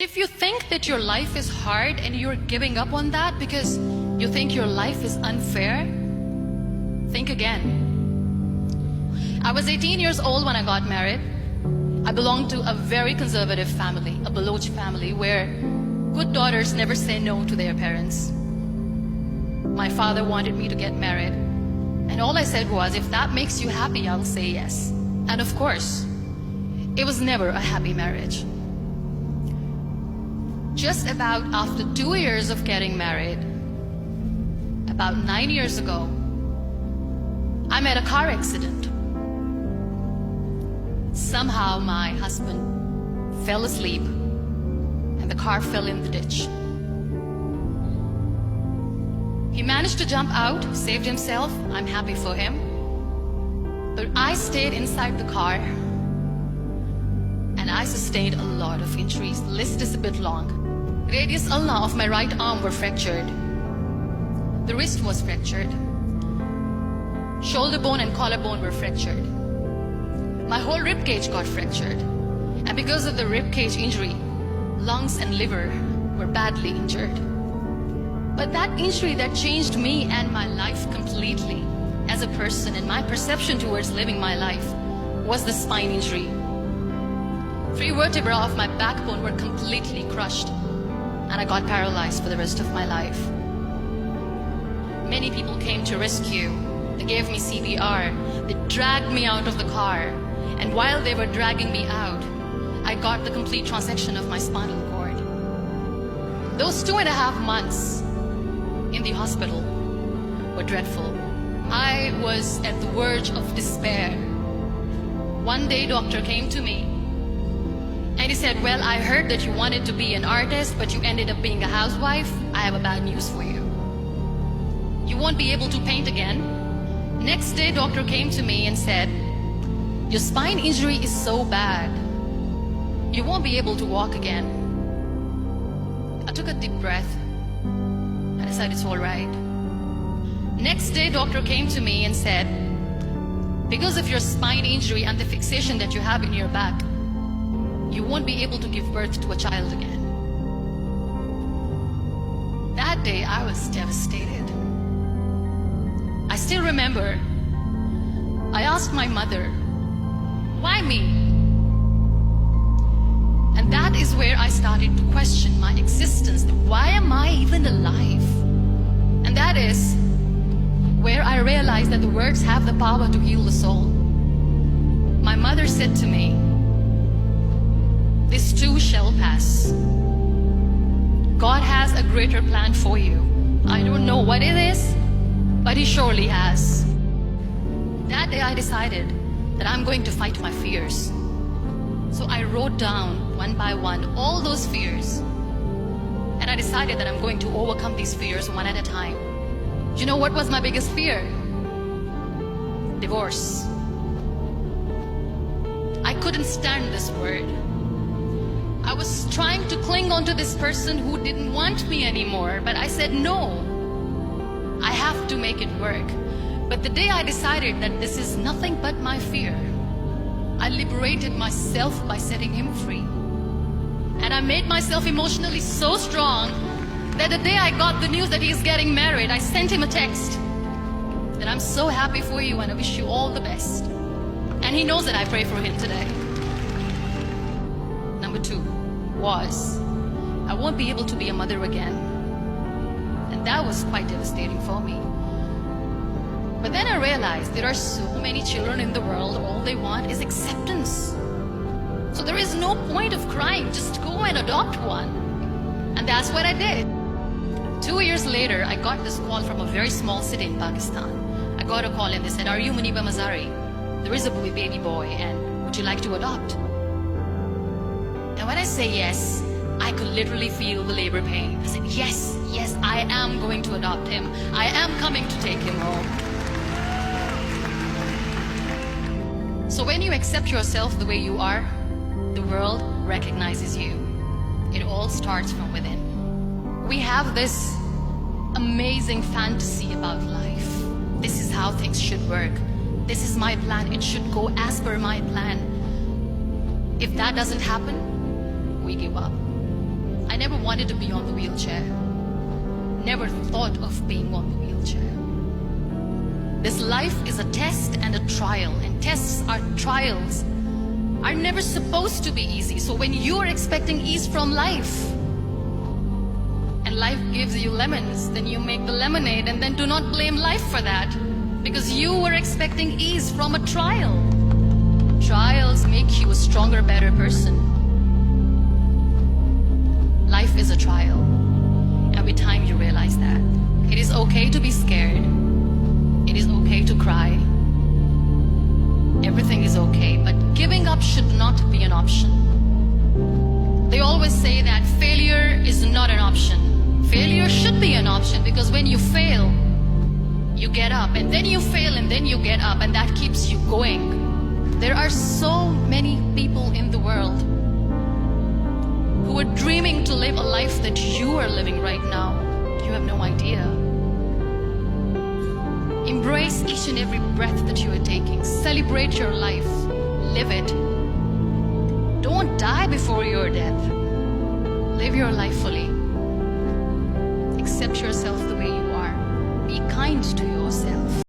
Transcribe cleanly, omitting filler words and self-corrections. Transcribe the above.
If you think that your life is hard and you're giving up on that because you think your life is unfair, think again. I was 18 years old when I got married. I belonged to a very conservative family, a Baloch family, where good daughters never say no to their parents. My father wanted me to get married, and all I said was, if that makes you happy, I'll say yes. And of course, it was never a happy marriage. Just about after 2 years of getting married, about 9 years ago, I met a car accident. Somehow my husband fell asleep and the car fell in the ditch. He managed to jump out, saved himself. I'm happy for him. But I stayed inside the car and I sustained a lot of injuries. The list is a bit long. Radius ulna of my right arm were fractured. The wrist was fractured. Shoulder bone and collarbone were fractured. My whole rib cage got fractured. And because of the rib cage injury, lungs and liver were badly injured. But that injury that changed me and my life completely as a person and my perception towards living my life was the spine injury. 3 vertebrae of my backbone were completely crushed and I got paralyzed for the rest of my life. Many people came to rescue. They gave me CPR. They dragged me out of the car. And while they were dragging me out, I got the complete transection of my spinal cord. Those 2.5 months in the hospital were dreadful. I was at the verge of despair. One day, doctor came to me and he said, well, I heard that you wanted to be an artist, but you ended up being a housewife. I have a bad news for you. You won't be able to paint again. Next day, doctor came to me and said, your spine injury is so bad, you won't be able to walk again. I took a deep breath and I said, it's all right. Next day, doctor came to me and said, because of your spine injury and the fixation that you have in your back, you won't be able to give birth to a child again. That day, I was devastated. I still remember, I asked my mother, why me? And that is where I started to question my existence. Why am I even alive? And that is where I realized that the words have the power to heal the soul. My mother said to me, this too shall pass. God has a greater plan for you. I don't know what it is, but He surely has. That day I decided that I'm going to fight my fears. So I wrote down one by one all those fears. And I decided that I'm going to overcome these fears one at a time. You know what was my biggest fear? Divorce. I couldn't stand this word. I was trying to cling on to this person who didn't want me anymore, but I said no. I have to make it work. But the day I decided that this is nothing but my fear, I liberated myself by setting him free. And I made myself emotionally so strong that the day I got the news that he's getting married, I sent him a text that I'm so happy for you and I wish you all the best. And he knows that I pray for him today. Number 2 was, I won't be able to be a mother again. And that was quite devastating for me. But then I realized there are so many children in the world, all they want is acceptance. So there is no point of crying, just go and adopt one. And that's what I did. 2 years later, I got this call from a very small city in Pakistan. I got a call and they said, are you Muniba Mazari? There is a baby boy and would you like to adopt? And when I say yes, I could literally feel the labor pain. I said, yes, yes, I am going to adopt him. I am coming to take him home. So when you accept yourself the way you are, the world recognizes you. It all starts from within. We have this amazing fantasy about life. This is how things should work. This is my plan. It should go as per my plan. If that doesn't happen, we give up. I never wanted to be on the wheelchair. Never thought of being on the wheelchair. This life is a test and a trial, and tests are trials are never supposed to be easy. So when you are expecting ease from life, and life gives you lemons, then you make the lemonade, and then do not blame life for that, because you were expecting ease from a trial. Trials make you a stronger, better person. Life is a trial, and with time you realize that. It is okay to be scared. It is okay to cry. Everything is okay, but giving up should not be an option. They always say that failure is not an option. Failure should be an option, because when you fail, you get up, and then you fail, and then you get up, and that keeps you going. There are so many people in the world who are dreaming to live a life that you are living right now. You have no idea. Embrace each and every breath that you are taking. Celebrate your life. Live it. Don't die before your death. Live your life fully. Accept yourself the way you are. Be kind to yourself.